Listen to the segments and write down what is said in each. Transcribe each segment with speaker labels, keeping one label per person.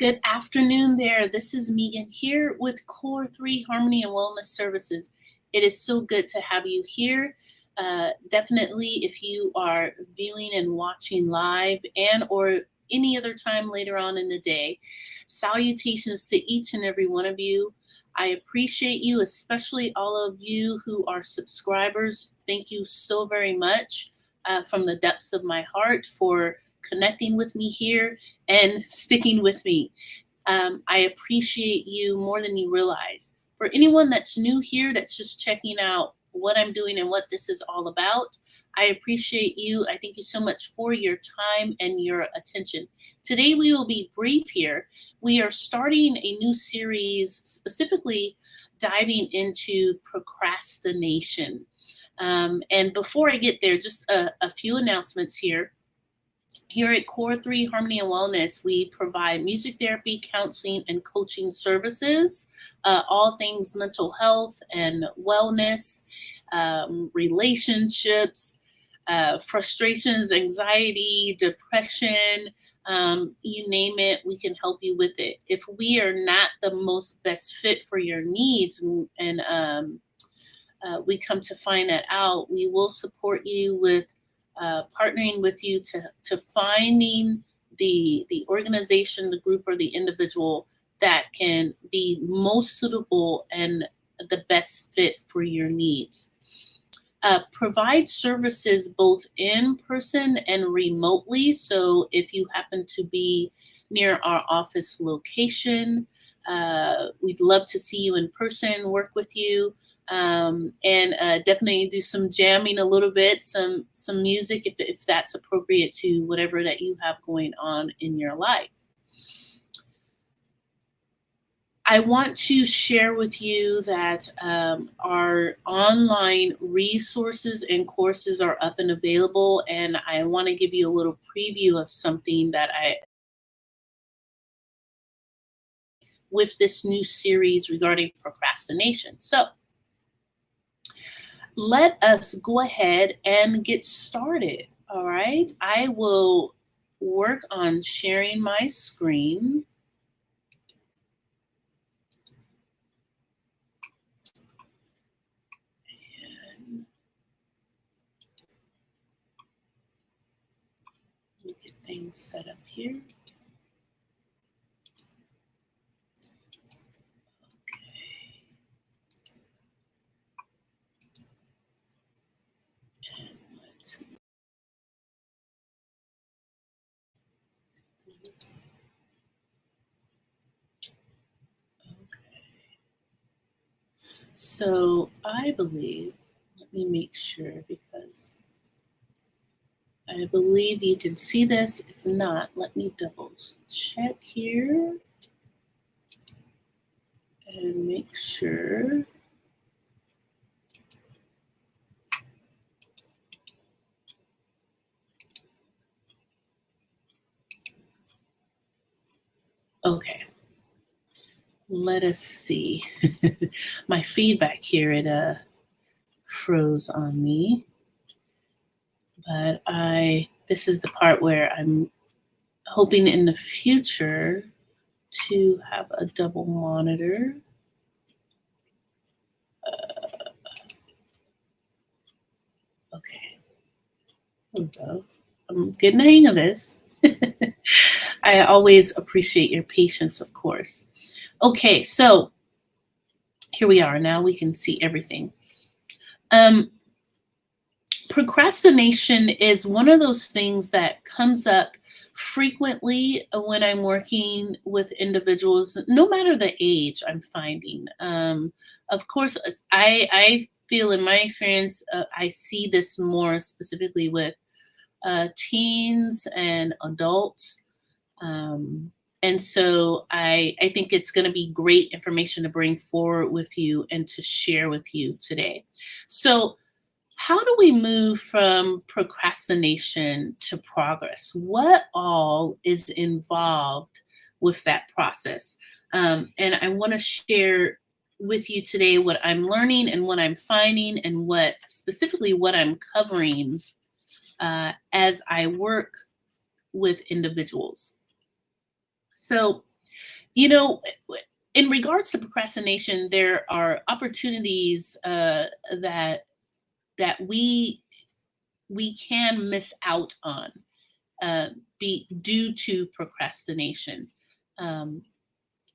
Speaker 1: Good afternoon there. This is Megan here with Core3 Harmony and Wellness Services. It is so good to have you here. Definitely if you are viewing and watching live and or any other time later on in the day, salutations to each and every one of you. I appreciate you, especially all of you who are subscribers. Thank you so very much from the depths of my heart for connecting with me here and sticking with me. I appreciate you more than you realize. For anyone that's new here, that's just checking out what I'm doing and what this is all about, I appreciate you. I thank you so much for your time and your attention. Today we will be brief here. We are starting a new series specifically diving into procrastination. And before I get there, just a few announcements here. Here at Core3 Harmony and Wellness, we provide music therapy, counseling, and coaching services, all things mental health and wellness, relationships, frustrations, anxiety, depression, you name it, we can help you with it. If we are not the most best fit for your needs and we come to find that out, we will support you with partnering with you to finding the organization, the group, or the individual that can be most suitable and the best fit for your needs. Provide services both in person and remotely. So if you happen to be near our office location, we'd love to see you in person, work with you. And definitely do some jamming a little bit, some music if that's appropriate to whatever that you have going on in your life. I want to share with you that our online resources and courses are up and available, and I want to give you a little preview of something that with this new series regarding procrastination. So let us go ahead and get started. All right. I will work on sharing my screen. And get things set up here. So I believe, let me make sure because I believe you can see this. If not, let me double check here and make sure. Okay. Let us see. My feedback here, it froze on me. But this is the part where I'm hoping in the future to have a double monitor. Okay. There we go. I'm getting the hang of this. I always appreciate your patience, of course. Okay, so here we are. Now we can see everything. Procrastination is one of those things that comes up frequently when I'm working with individuals, no matter the age, I'm finding. Of course, I feel in my experience, I see this more specifically with teens and adults. And so I think it's going to be great information to bring forward with you and to share with you today. So how do we move from procrastination to progress? What all is involved with that process? And I want to share with you today what I'm learning and what I'm finding and what I'm covering as I work with individuals. So You know, in regards to procrastination, there are opportunities that we can miss out on uh, be due to procrastination. Um,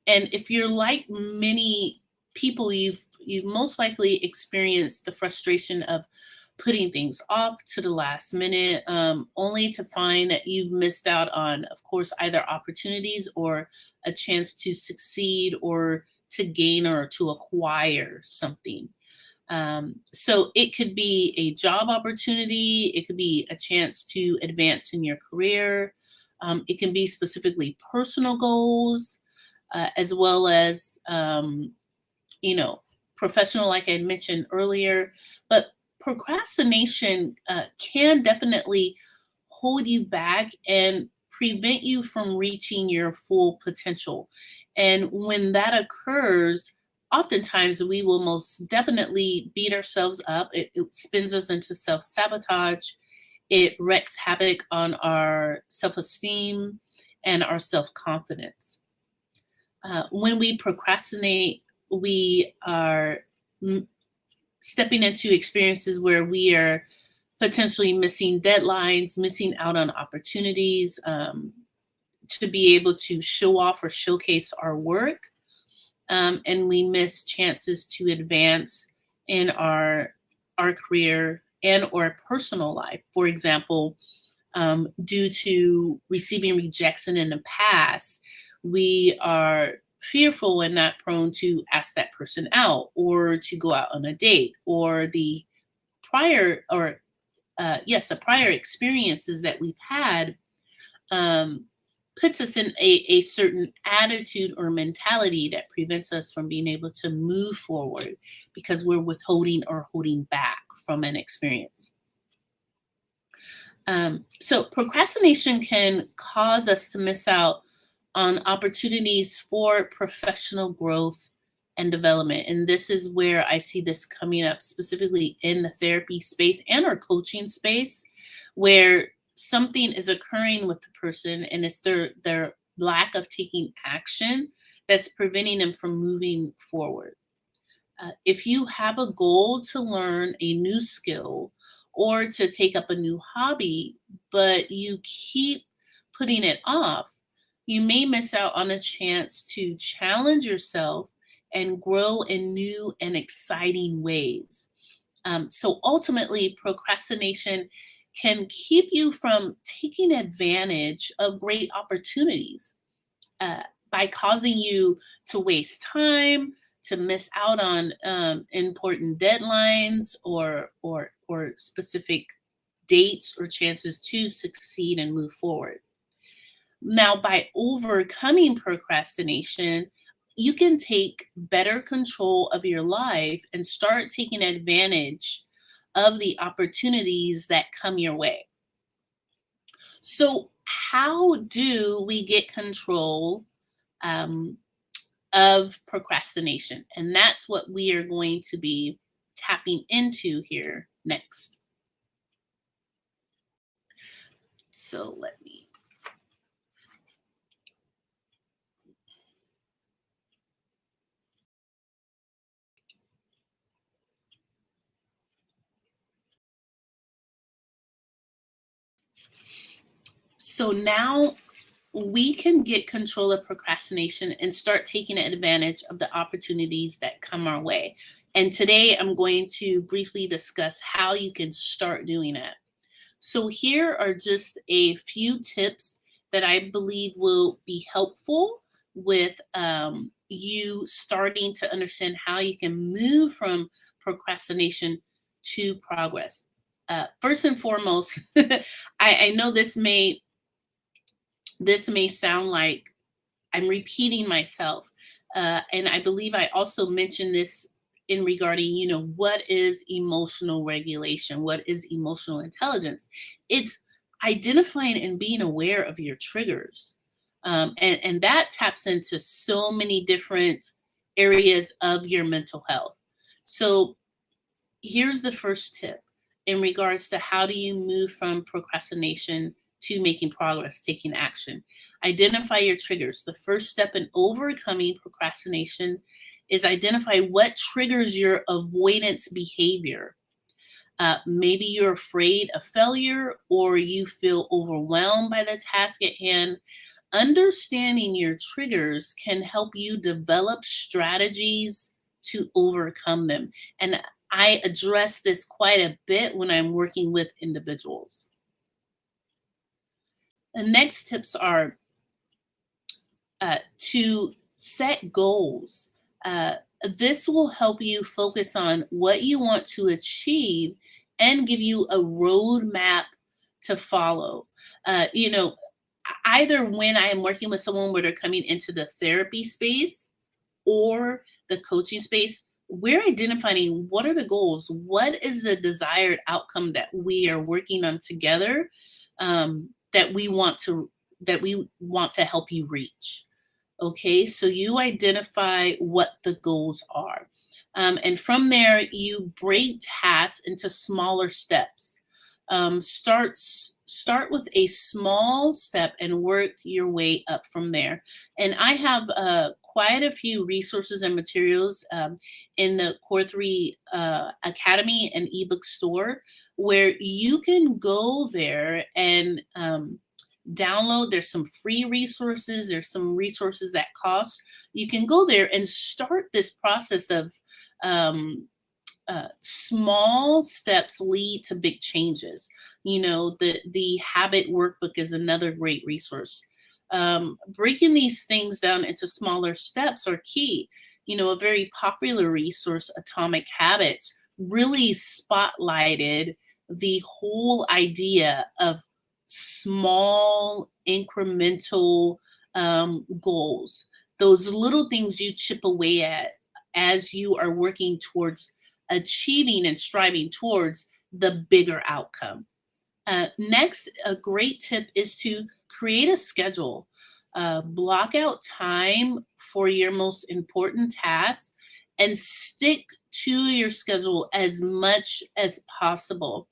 Speaker 1: and if you're like many people, you've most likely experienced the frustration of putting things off to the last minute, only to find that you've missed out on, of course, either opportunities or a chance to succeed or to gain or to acquire something. So it could be a job opportunity, it could be a chance to advance in your career, it can be specifically personal goals, as well as you know, professional, like I mentioned earlier. But procrastination can definitely hold you back and prevent you from reaching your full potential. And when that occurs, oftentimes we will most definitely beat ourselves up. It spins us into self sabotage. It wreaks havoc on our self esteem and our self confidence. When we procrastinate, we are mm, stepping into experiences where we are potentially missing deadlines, missing out on opportunities to be able to show off or showcase our work. And we miss chances to advance in our career and or personal life. For example, due to receiving rejection in the past, we are fearful and not prone to ask that person out or to go out on a date, or the prior or yes, the prior experiences that we've had um, puts us in a certain attitude or mentality that prevents us from being able to move forward because we're withholding or holding back from an experience. So procrastination can cause us to miss out on opportunities for professional growth and development. And this is where I see this coming up specifically in the therapy space and our coaching space, where something is occurring with the person and it's their lack of taking action that's preventing them from moving forward. If you have a goal to learn a new skill or to take up a new hobby, but you keep putting it off, you may miss out on a chance to challenge yourself and grow in new and exciting ways. So ultimately, procrastination can keep you from taking advantage of great opportunities uh, by causing you to waste time, to miss out on important deadlines or specific dates or chances to succeed and move forward. Now, by overcoming procrastination, you can take better control of your life and start taking advantage of the opportunities that come your way. So, how do we get control um, of procrastination? And that's what we are going to be tapping into here next. So, let me. So, now we can get control of procrastination and start taking advantage of the opportunities that come our way. And today I'm going to briefly discuss how you can start doing that. So, here are just a few tips that I believe will be helpful with you starting to understand how you can move from procrastination to progress. First and foremost, I know this may sound like I'm repeating myself. And I believe I also mentioned this in regarding, what is emotional regulation? What is emotional intelligence? It's identifying and being aware of your triggers. And that taps into so many different areas of your mental health. So here's the first tip in regards to how do you move from procrastination to making progress, taking action. Identify your triggers. The first step in overcoming procrastination is identify what triggers your avoidance behavior. Maybe you're afraid of failure or you feel overwhelmed by the task at hand. Understanding your triggers can help you develop strategies to overcome them. And I address this quite a bit when I'm working with individuals. The next tips are to set goals. This will help you focus on what you want to achieve and give you a roadmap to follow. Either when I am working with someone where they're coming into the therapy space or the coaching space, we're identifying what are the goals, what is the desired outcome that we are working on together, that we want to help you reach. Okay, so you identify what the goals are. And from there, you break tasks into smaller steps. Start with a small step and work your way up from there. And I have quite a few resources and materials in the Core3 Academy and ebook store where you can go there and download. There's some free resources. There's some resources that cost. You can go there and start this process of small steps lead to big changes. The habit workbook is another great resource. Breaking these things down into smaller steps are key. A very popular resource, Atomic Habits, really spotlighted the whole idea of small incremental goals, those little things you chip away at as you are working towards achieving and striving towards the bigger outcome. Next, a great tip is to create a schedule. Block out time for your most important tasks and stick to your schedule as much as possible.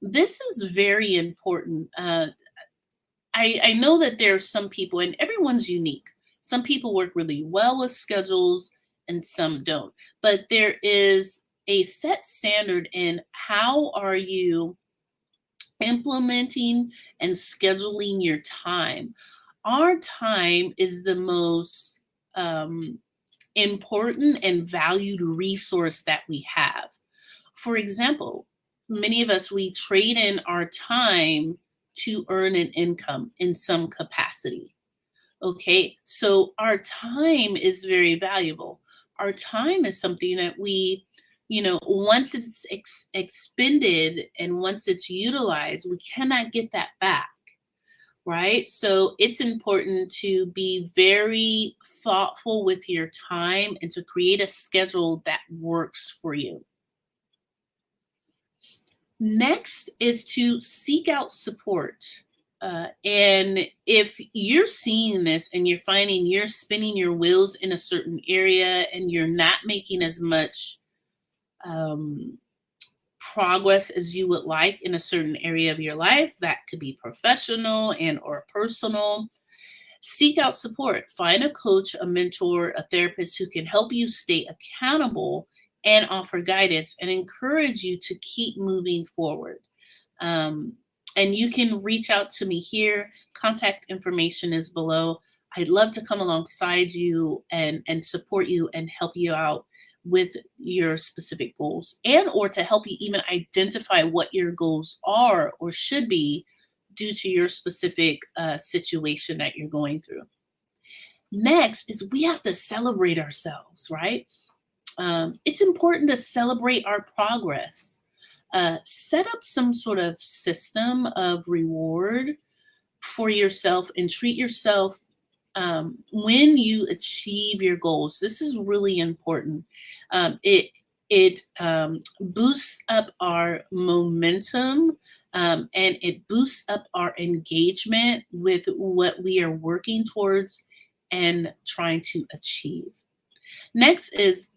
Speaker 1: This is very important. I know that there are some people, and everyone's unique. Some people work really well with schedules and some don't. But there is a set standard in how are you implementing and scheduling your time. Our time is the most important and valued resource that we have. For example, many of us, we trade in our time to earn an income in some capacity. Okay, so our time is very valuable. Our time is something that we, once it's expended and once it's utilized, we cannot get that back, right? So it's important to be very thoughtful with your time and to create a schedule that works for you. Next is to seek out support. And if you're seeing this and you're finding you're spinning your wheels in a certain area and you're not making as much progress as you would like in a certain area of your life, that could be professional and or personal, seek out support. Find a coach, a mentor, a therapist who can help you stay accountable and offer guidance and encourage you to keep moving forward. And you can reach out to me here. Contact information is below. I'd love to come alongside you and support you and help you out with your specific goals and or to help you even identify what your goals are or should be due to your specific situation that you're going through. Next is we have to celebrate ourselves, right? It's important to celebrate our progress. Set up some sort of system of reward for yourself and treat yourself when you achieve your goals. This is really important. It boosts up our momentum and it boosts up our engagement with what we are working towards and trying to achieve. Next is,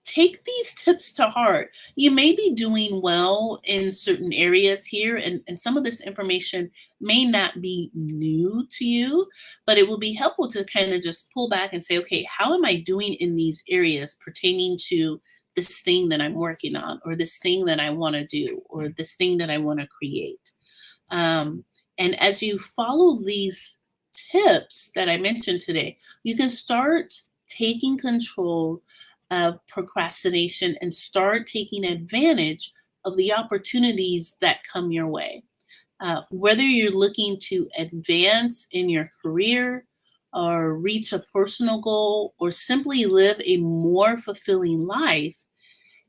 Speaker 1: take these tips to heart. You may be doing well in certain areas here, and some of this information may not be new to you, but it will be helpful to kind of just pull back and say, okay, how am I doing in these areas pertaining to this thing that I'm working on, or this thing that I want to do, or this thing that I want to create? Um, and as you follow these tips that I mentioned today, you can start taking control of procrastination and start taking advantage of the opportunities that come your way. Whether you're looking to advance in your career or reach a personal goal or simply live a more fulfilling life,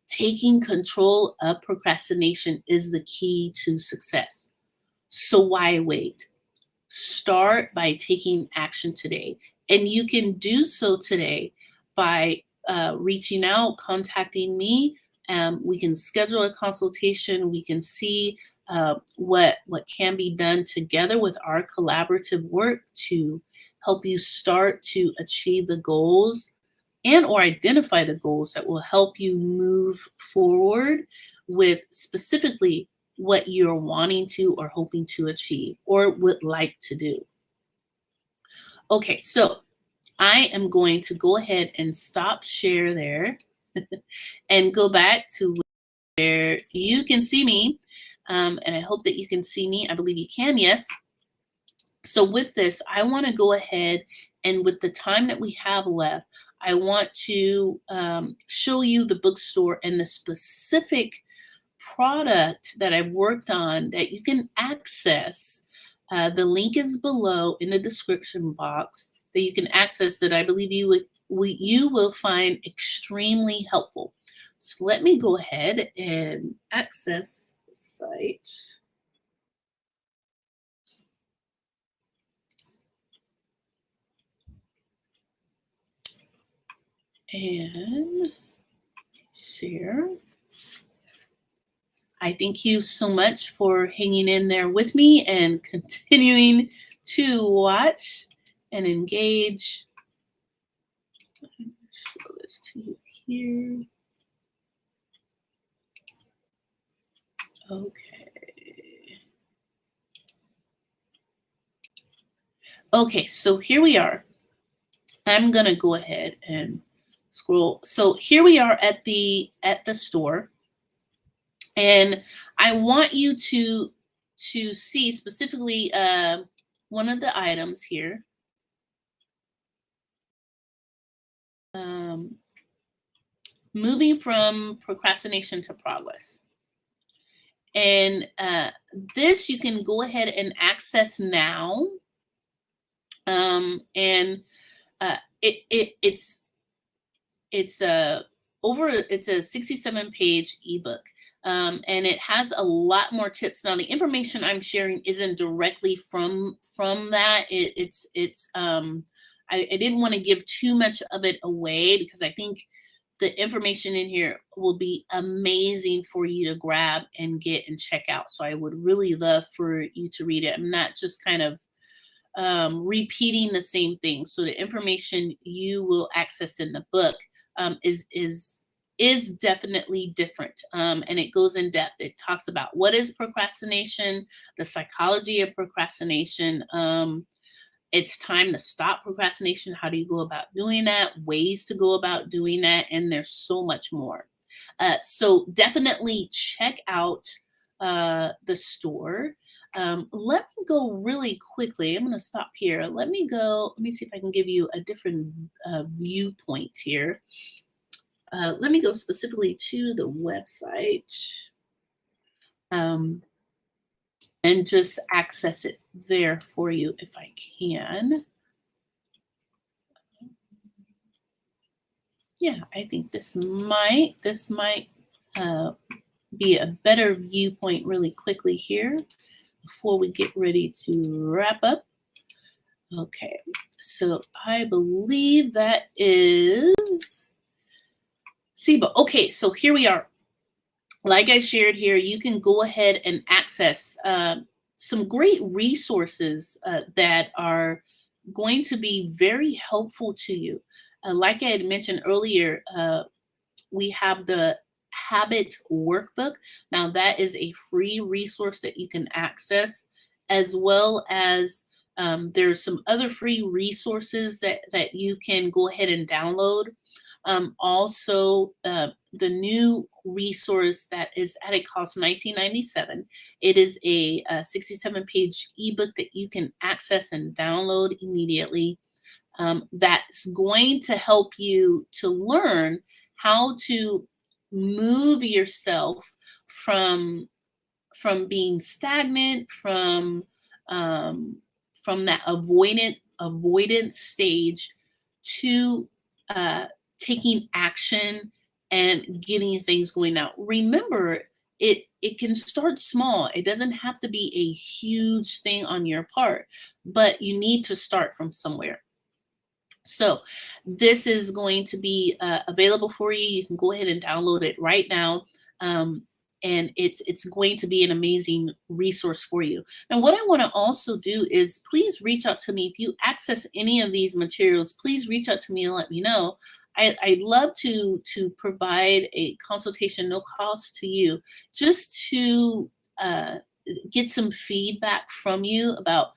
Speaker 1: taking control of procrastination is the key to success. So why wait? Start by taking action today. And you can do so today by reaching out, contacting me. We can schedule a consultation. We can see what can be done together with our collaborative work to help you start to achieve the goals and or identify the goals that will help you move forward with specifically what you're wanting to or hoping to achieve or would like to do. Okay, so I am going to go ahead and stop share there and go back to where you can see me. And I hope that you can see me. I believe you can, yes. So with this, I want to go ahead and with the time that we have left, I want to show you the bookstore and the specific product that I've worked on that you can access. The link is below in the description box that you can access that I believe you will find extremely helpful. So let me go ahead and access the site. And share. I thank you so much for hanging in there with me and continuing to watch and engage. Let me show this to you here. Okay. Okay, so here we are. I'm gonna go ahead and scroll. So here we are at the store. And I want you to see specifically one of the items here. Moving from procrastination to progress. And this you can go ahead and access now. And it's a 67-page ebook. And it has a lot more tips. Now, the information I'm sharing isn't directly from that. I didn't want to give too much of it away because I think the information in here will be amazing for you to grab and get and check out. So I would really love for you to read it. I'm not just kind of repeating the same thing. So the information you will access in the book is definitely different, and it goes in depth. It talks about what is procrastination, the psychology of procrastination. It's time to stop procrastination. How do you go about doing that? Ways to go about doing that, and there's so much more. So definitely check out the store. Let me go really quickly. I'm going to stop here. Let me see if I can give you a different viewpoint here. Let me go specifically to the website and just access it there for you if I can. Yeah, I think this might be a better viewpoint really quickly here before we get ready to wrap up. Okay, so I believe that is SIBA. Okay, so here we are. Like I shared here, you can go ahead and access some great resources that are going to be very helpful to you. Like I had mentioned earlier, we have the Habit Workbook. Now, that is a free resource that you can access, as well as there's some other free resources that you can go ahead and download. Also, the new resource that is at a cost $19.97. It is a 67-page ebook that you can access and download immediately. That's going to help you to learn how to move yourself from being stagnant, um, from that avoidance stage to uh, taking action and getting things going. Now, remember, it can start small. It doesn't have to be a huge thing on your part, but you need to start from somewhere. So this is going to be available for you. You can go ahead and download it right now. Um, and it's going to be an amazing resource for you. And what I want to also do is please reach out to me. If you access any of these materials, please reach out to me and let me know. I'd love to provide a consultation, no cost to you, just to get some feedback from you about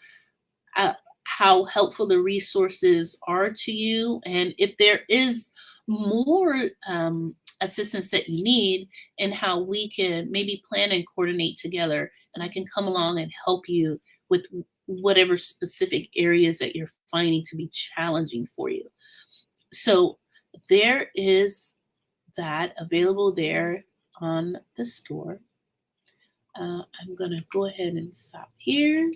Speaker 1: uh, how helpful the resources are to you, and if there is more assistance that you need, and how we can maybe plan and coordinate together, and I can come along and help you with whatever specific areas that you're finding to be challenging for you. So there is that available there on the store. I'm going to go ahead and stop here.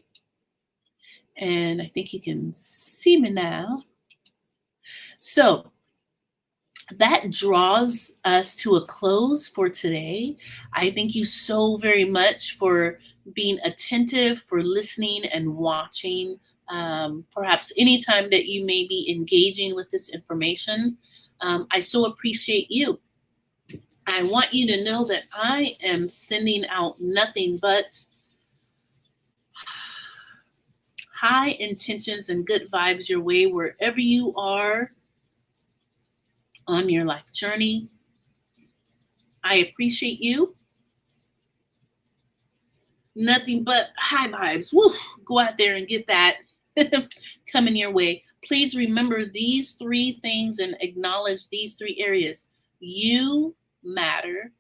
Speaker 1: And I think you can see me now. So that draws us to a close for today. I thank you so very much for being attentive, for listening and watching. Perhaps anytime that you may be engaging with this information, I so appreciate you. I want you to know that I am sending out nothing but high intentions and good vibes your way wherever you are on your life journey. I appreciate you. Nothing but high vibes. Woo! Go out there and get that coming your way. Please remember these three things and acknowledge these three areas. You matter,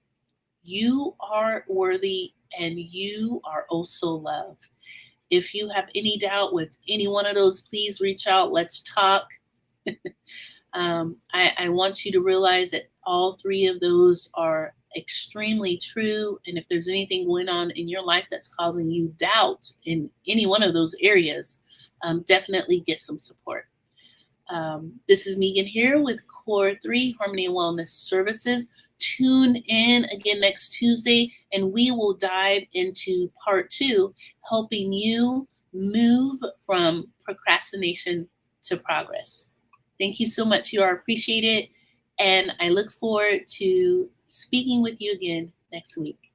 Speaker 1: you are worthy, and you are also loved. If you have any doubt with any one of those, please reach out. Let's talk. I want you to realize that all three of those are extremely true. And if there's anything going on in your life that's causing you doubt in any one of those areas, definitely get some support. This is Megan here with Core3 Harmony Wellness Services. Tune in again next Tuesday, and we will dive into part 2, helping you move from procrastination to progress. Thank you so much. You are appreciated, and I look forward to speaking with you again next week.